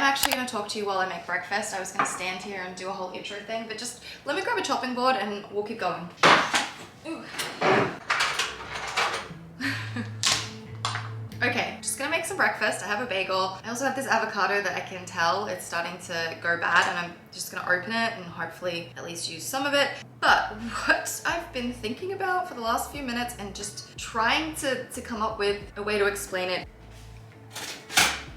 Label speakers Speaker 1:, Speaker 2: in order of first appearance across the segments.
Speaker 1: actually going to talk to you while I make breakfast. I was going to stand here and do a whole intro thing, but just let me grab a chopping board and we'll keep going. Ooh. Okay, just gonna make some breakfast. I have a bagel. I also have this avocado that I can tell it's starting to go bad, and I'm just gonna open it and hopefully at least use some of it. But what I've been thinking about for the last few minutes and just trying to come up with a way to explain it.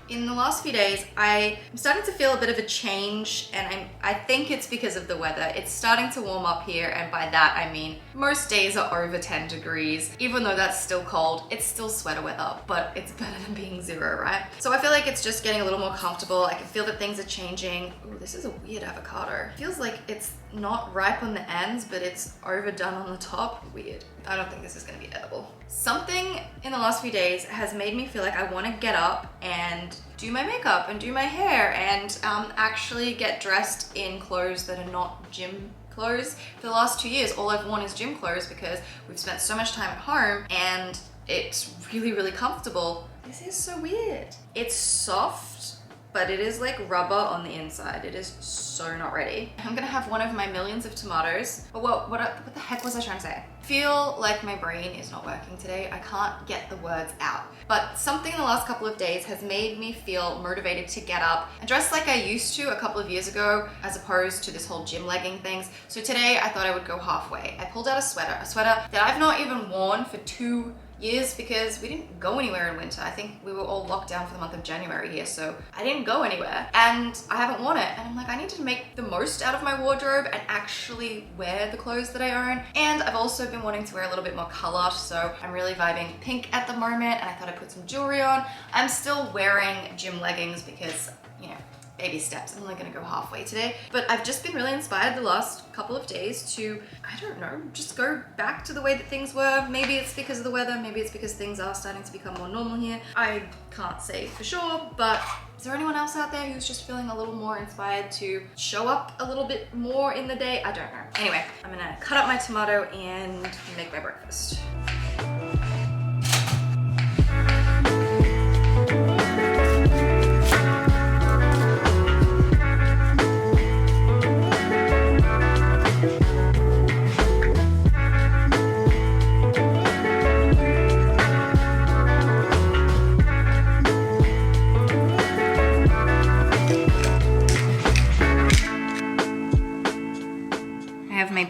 Speaker 1: In the last few days, I'm starting to feel a bit of a change, and I think it's because of the weather. It's starting to warm up here, and by that I mean most days are over 10 degrees. Even though that's still cold, it's still sweater weather, but it's better than being 0, right? So I feel like it's just getting a little more comfortable. I can feel that things are changing. Ooh, this is a weird avocado. It feels like it's not ripe on the ends, but it's overdone on the top. Weird. I don't think this is gonna be edible. Something in the last few days has made me feel like I wanna get up and do my makeup and do my hair and actually get dressed in clothes that are not gym clothes. For the last 2 years, all I've worn is gym clothes because we've spent so much time at home and it's really, really comfortable. This is so weird. It's soft, but it is like rubber on the inside. It is so not ready. I'm gonna have one of my millions of tomatoes. But what the heck was I trying to say? I feel like my brain is not working today. I can't get the words out. But something in the last couple of days has made me feel motivated to get up and dress like I used to a couple of years ago, as opposed to this whole gym legging things. So today I thought I would go halfway. I pulled out a sweater that I've not even worn for 2 years because we didn't go anywhere in winter. I think we were all locked down for the month of January here, so I didn't go anywhere and I haven't worn it. And I'm like, I need to make the most out of my wardrobe and actually wear the clothes that I own. And I've also been wanting to wear a little bit more color, so I'm really vibing pink at the moment, and I thought I'd put some jewelry on. I'm still wearing gym leggings because, you know, baby steps. I'm only gonna go halfway today. But I've just been really inspired the last couple of days to, I don't know, just go back to the way that things were. Maybe it's because of the weather, maybe it's because things are starting to become more normal here. I can't say for sure, but is there anyone else out there who's just feeling a little more inspired to show up a little bit more in the day? I don't know. Anyway, I'm gonna cut up my tomato and make my breakfast.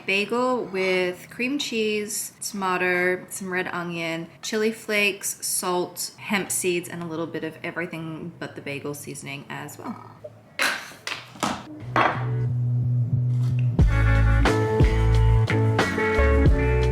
Speaker 1: Bagel with cream cheese, tomato, some red onion, chili flakes, salt, hemp seeds, and a little bit of everything but the bagel seasoning as well.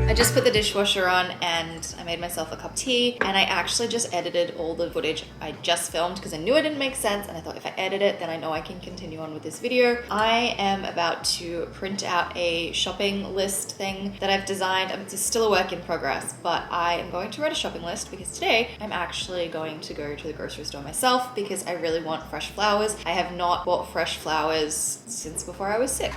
Speaker 1: I just put the dishwasher on and I made myself a cup of tea, and I actually just edited all the footage I just filmed because I knew it didn't make sense, and I thought if I edit it then I know I can continue on with this video. I am about to print out a shopping list thing that I've designed. It's still a work in progress, but I am going to write a shopping list because today I'm actually going to go to the grocery store myself because I really want fresh flowers. I have not bought fresh flowers since before I was sick.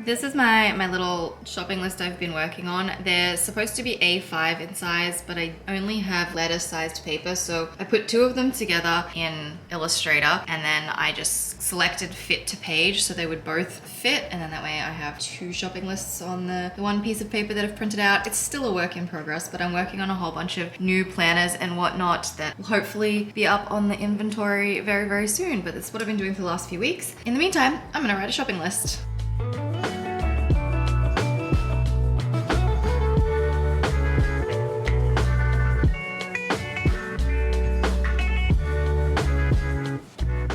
Speaker 1: This is my little shopping list I've been working on. They're supposed to be A5 in size, but I only have letter-sized paper, so I put 2 of them together in Illustrator, and then I just selected fit to page so they would both fit, and then that way I have 2 shopping lists on the one piece of paper that I've printed out. It's still a work in progress, but I'm working on a whole bunch of new planners and whatnot that will hopefully be up on the inventory very, very soon, but that's what I've been doing for the last few weeks. In the meantime, I'm gonna write a shopping list.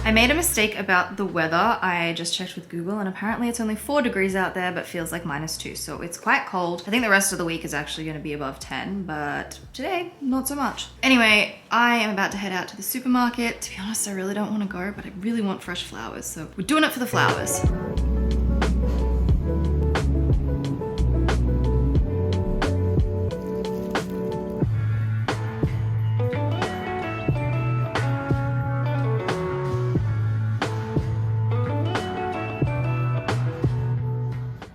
Speaker 1: I made a mistake about the weather. I just checked with Google and apparently it's only 4 degrees out there, but feels like -2, so it's quite cold. I think the rest of the week is actually gonna be above 10, but today, not so much. Anyway, I am about to head out to the supermarket. To be honest, I really don't wanna go, but I really want fresh flowers, so we're doing it for the flowers.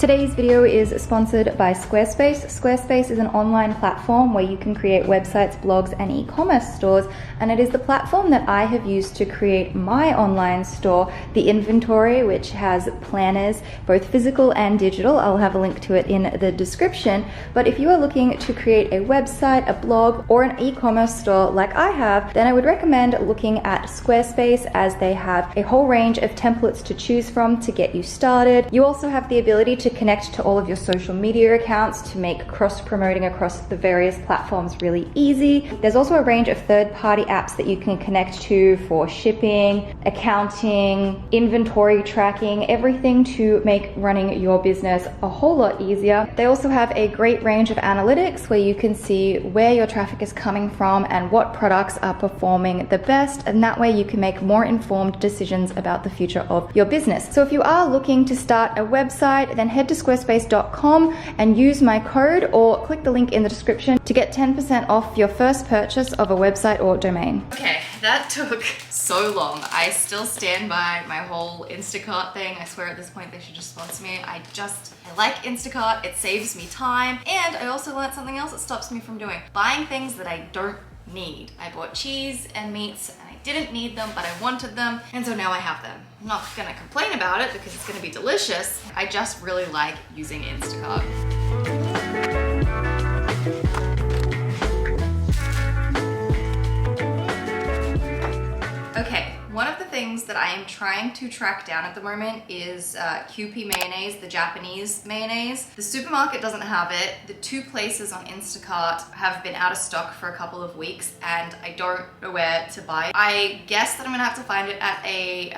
Speaker 2: Today's video is sponsored by Squarespace. Squarespace is an online platform where you can create websites, blogs, and e-commerce stores, and it is the platform that I have used to create my online store, The Inventory, which has planners, both physical and digital. I'll have a link to it in the description. But if you are looking to create a website, a blog, or an e-commerce store like I have, then I would recommend looking at Squarespace, as they have a whole range of templates to choose from to get you started. You also have the ability to connect to all of your social media accounts to make cross-promoting across the various platforms really easy. There's also a range of third-party apps that you can connect to for shipping, accounting, inventory tracking, everything to make running your business a whole lot easier. They also have a great range of analytics where you can see where your traffic is coming from and what products are performing the best, and that way you can make more informed decisions about the future of your business. So if you are looking to start a website, then head to squarespace.com and use my code, or click the link in the description to get 10% off your first purchase of a website or domain.
Speaker 1: Okay, that took so long. I still stand by my whole Instacart thing. I swear at this point they should just sponsor me. I like Instacart. It saves me time. And I also learned something else that stops me from doing. Buying things that I don't need. I bought cheese and meats and I didn't need them, but I wanted them, and so now I have them. I'm not gonna complain about it because it's gonna be delicious. I just really like using Instacart. Okay, one of the things that I am trying to track down at the moment is Kewpie mayonnaise, the Japanese mayonnaise. The supermarket doesn't have it. The two places on Instacart have been out of stock for a couple of weeks and I don't know where to buy it. I guess that I'm gonna have to find it at a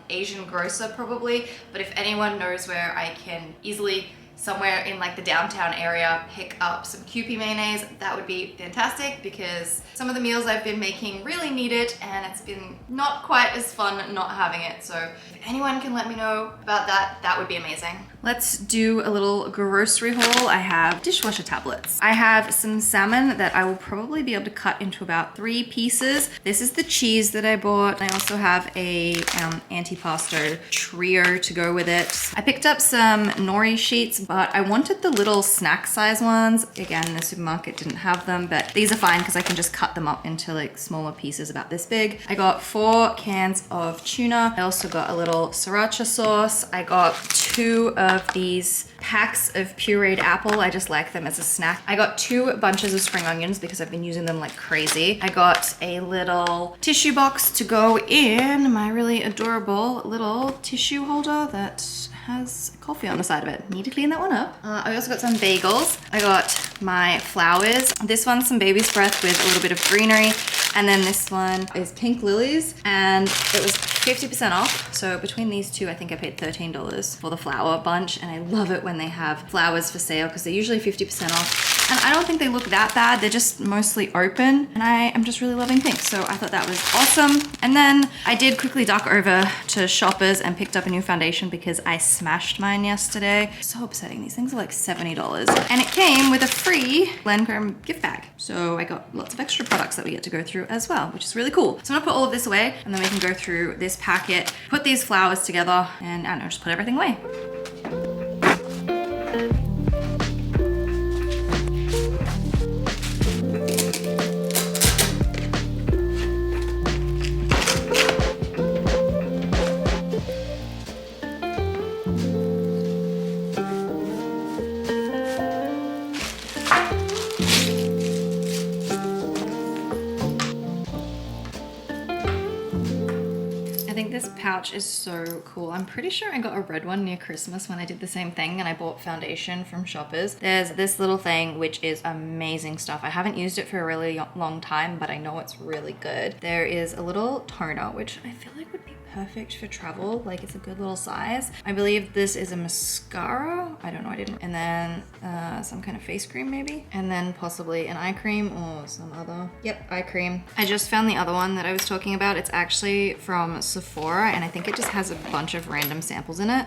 Speaker 1: Asian grocer probably, but if anyone knows where I can easily, somewhere in like the downtown area, pick up some Kewpie mayonnaise, that would be fantastic, because some of the meals I've been making really need it and it's been not quite as fun not having it. So if anyone can let me know about that, that would be amazing. Let's do a little grocery haul. I have dishwasher tablets. I have some salmon that I will probably be able to cut into about 3 pieces. This is the cheese that I bought. I also have a antipasto trio to go with it. I picked up some nori sheets, but I wanted the little snack size ones. Again, the supermarket didn't have them, but these are fine because I can just cut them up into like smaller pieces about this big. I got 4 cans of tuna. I also got a little sriracha sauce. I got 2 of these packs of pureed apple. I just like them as a snack. I got 2 bunches of spring onions because I've been using them like crazy. I got a little tissue box to go in my really adorable little tissue holder that has coffee on the side of it. Need to clean that one up. I also got some bagels. I got my flowers. This one's some baby's breath with a little bit of greenery. And then this one is pink lilies and it was 50% off. So between these two, I think I paid $13 for the flower bunch. And I love it when they have flowers for sale because they're usually 50% off. And I don't think they look that bad. They're just mostly open. And I am just really loving pink. So I thought that was awesome. And then I did quickly duck over to Shoppers and picked up a new foundation because I smashed mine yesterday. So upsetting. These things are like $70. And it came with a free Lancome gift bag. So I got lots of extra products that we get to go through as well, which is really cool. So I'm gonna put all of this away and then we can go through this packet, put these flowers together, and I don't know, just put everything away. This pouch is so cool. I'm pretty sure I got a red one near Christmas when I did the same thing and I bought foundation from Shoppers. There's this little thing which is amazing stuff. I haven't used it for a really long time, but I know it's really good. There is a little toner which I feel like would be perfect for travel. Like it's a good little size. I believe this is a mascara. I don't know, I didn't. And then some kind of face cream maybe. And then possibly an eye cream or some other. Yep, eye cream. I just found the other one that I was talking about. It's actually from Sephora and I think it just has a bunch of random samples in it.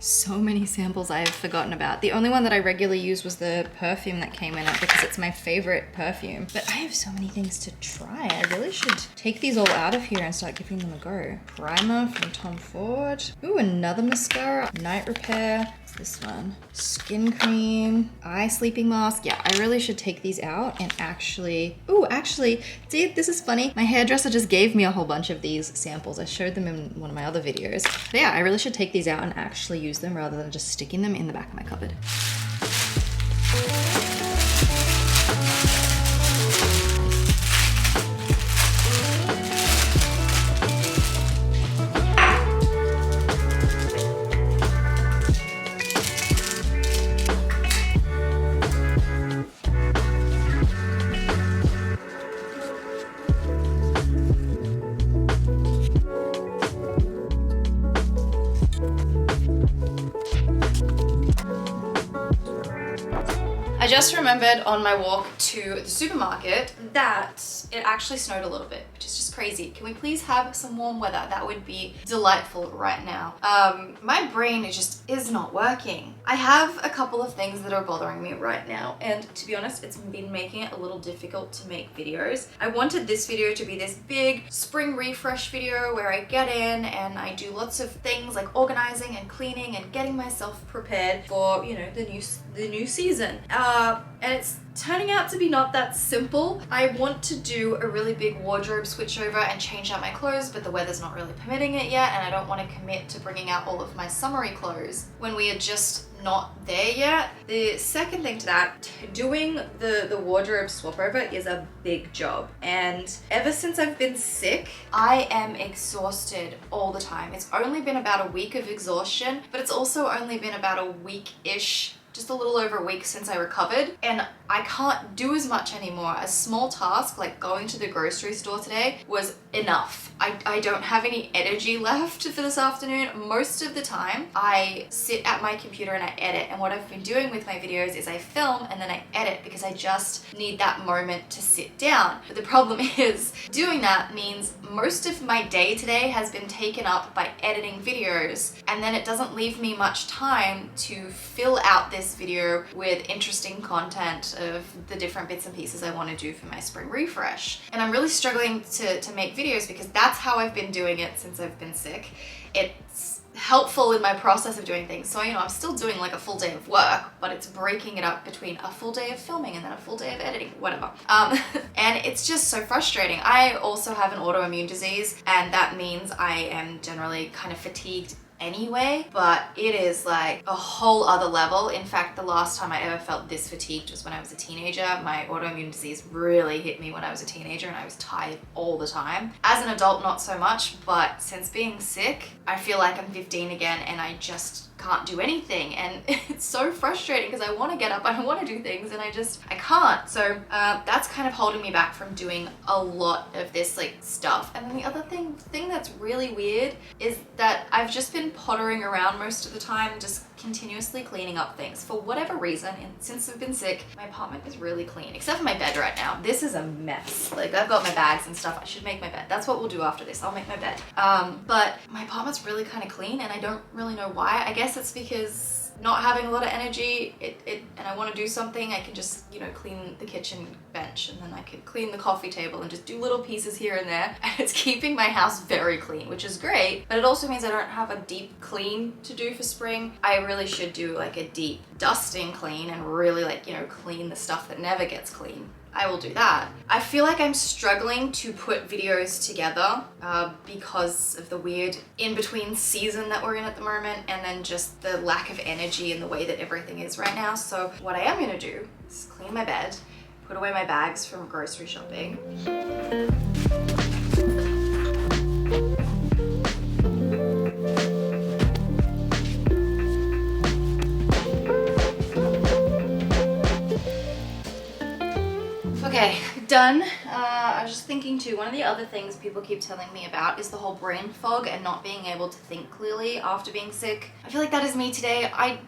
Speaker 1: So many samples I have forgotten about. The only one that I regularly use was the perfume that came in it because it's my favorite perfume. But I have so many things to try. I really should take these all out of here and start giving them a go. Primer from Tom Ford. Ooh, another mascara. Night Repair. What's this one? Skin cream, eye sleeping mask. Yeah, I really should take these out and actually, see, this is funny. My hairdresser just gave me a whole bunch of these samples. I showed them in one of my other videos. But yeah, I really should take these out and actually use them rather than just sticking them in the back of my cupboard. I just remembered on my walk to the supermarket that it actually snowed a little bit, which is just crazy. Can we please have some warm weather? That would be delightful right now. My brain is not working. I have a couple of things that are bothering me right now, and to be honest, it's been making it a little difficult to make videos. I wanted this video to be this big spring refresh video where I get in and I do lots of things like organizing and cleaning and getting myself prepared for, you know, the new season. And it's turning out to be not that simple. I want to do a really big wardrobe switchover and change out my clothes, but the weather's not really permitting it yet, and I don't want to commit to bringing out all of my summery clothes when we are just not there yet. The second thing to that, doing the wardrobe swap over is a big job, and ever since I've been sick, I am exhausted all the time. It's only been about a week of exhaustion, but it's also only been about a week-ish, just a little over a week since I recovered, and I can't do as much anymore. A small task like going to the grocery store today was enough. I don't have any energy left for this afternoon. Most of the time I sit at my computer and I edit, and what I've been doing with my videos is I film and then I edit because I just need that moment to sit down. But the problem is doing that means most of my day today has been taken up by editing videos, and then it doesn't leave me much time to fill out this video with interesting content of the different bits and pieces I want to do for my spring refresh. And I'm really struggling to make videos because that's how I've been doing it since I've been sick. It's helpful in my process of doing things. So, you know, I'm still doing like a full day of work, but it's breaking it up between a full day of filming and then a full day of editing, whatever. And it's just so frustrating. I also have an autoimmune disease, and that means I am generally kind of fatigued anyway, but it is like a whole other level. In fact, the last time I ever felt this fatigued was when I was a teenager. My autoimmune disease really hit me when I was a teenager, and I was tired all the time. As an adult, not so much, but since being sick, I feel like I'm 15 again, and I just can't do anything, and it's so frustrating because I want to get up and I want to do things, and I can't. So that's kind of holding me back from doing a lot of this like stuff. And then the other thing that's really weird is that I've just been pottering around most of the time, just continuously cleaning up things for whatever reason. And since I've been sick, my apartment is really clean, except for my bed right now. This is a mess. Like, I've got my bags and stuff. I should make my bed. That's what we'll do after this. I'll make my bed. But my apartment's really kind of clean, and I don't really know why. I guess it's because not having a lot of energy, and I want to do something, I can just, you know, clean the kitchen bench, and then I could clean the coffee table and just do little pieces here and there. And it's keeping my house very clean, which is great, but it also means I don't have a deep clean to do for spring. I really should do like a deep dusting clean and really, like, you know, clean the stuff that never gets clean. I will do that. I feel like I'm struggling to put videos together because of the weird in-between season that we're in at the moment, and then just the lack of energy in the way that everything is right now. So what I am gonna do is clean my bed, put away my bags from grocery shopping. Okay, done. I was just thinking too, one of the other things people keep telling me about is the whole brain fog and not being able to think clearly after being sick. I feel like that is me today. I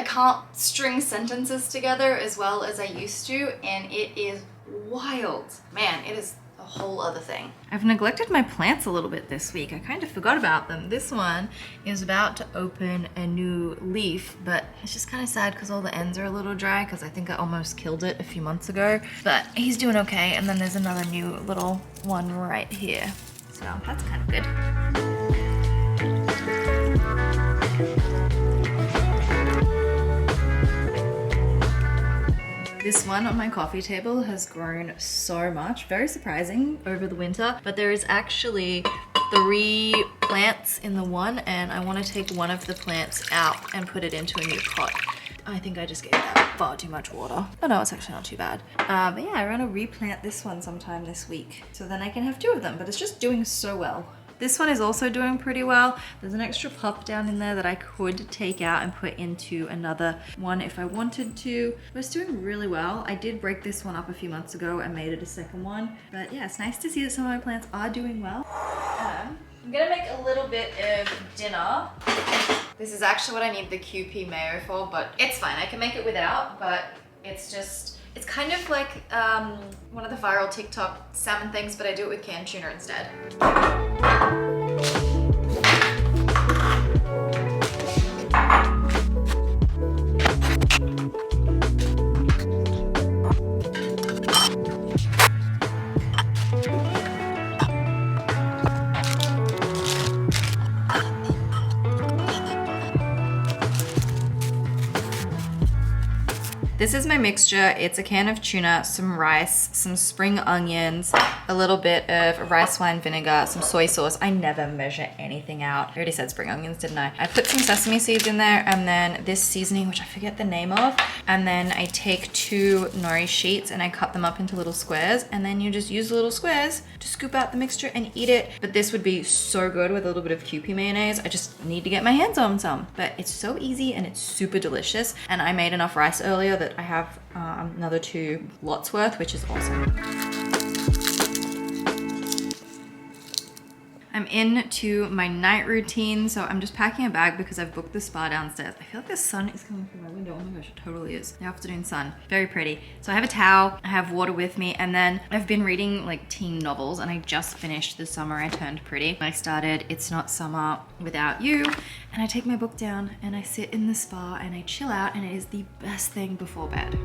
Speaker 1: can't string sentences together as well as I used to, and it is wild. Man, it is a whole other thing. I've neglected my plants a little bit this week. I kind of forgot about them. This one is about to open a new leaf, but it's just kind of sad because all the ends are a little dry because I think I almost killed it a few months ago, but he's doing okay. And then there's another new little one right here. So that's kind of good. This one on my coffee table has grown so much, very surprising over the winter, but there is actually 3 plants in the one, and I want to take one of the plants out and put it into a new pot. I think I just gave that far too much water. Oh no, it's actually not too bad. But yeah, I want to replant this one sometime this week, so then I can have 2 of them, but it's just doing so well. This one is also doing pretty well. There's an extra pup down in there that I could take out and put into another one if I wanted to. But it's doing really well. I did break this one up a few months ago and made it a second one. But yeah, it's nice to see that some of my plants are doing well. I'm gonna make a little bit of dinner. This is actually what I need the QP mayo for, but it's fine. I can make it without, but it's just, it's kind of like one of the viral TikTok salmon things, but I do it with canned tuna instead. This is my mixture. It's a can of tuna, some rice, some spring onions, a little bit of rice wine vinegar, some soy sauce. I never measure anything out. I already said spring onions, didn't I? I put some sesame seeds in there, and then this seasoning, which I forget the name of. And then I take 2 nori sheets and I cut them up into little squares. And then you just use the little squares to scoop out the mixture and eat it. But this would be so good with a little bit of Kewpie mayonnaise. I just need to get my hands on some. But it's so easy and it's super delicious. And I made enough rice earlier that I have another 2 lots worth, which is awesome. I'm into my night routine, so I'm just packing a bag because I've booked the spa downstairs. I feel like the sun is coming through my window. Oh my gosh, it totally is. The afternoon sun, very pretty. So I have a towel, I have water with me, and then I've been reading like teen novels, and I just finished The Summer I Turned Pretty. I started It's Not Summer Without You, and I take my book down and I sit in the spa and I chill out, and it is the best thing before bed.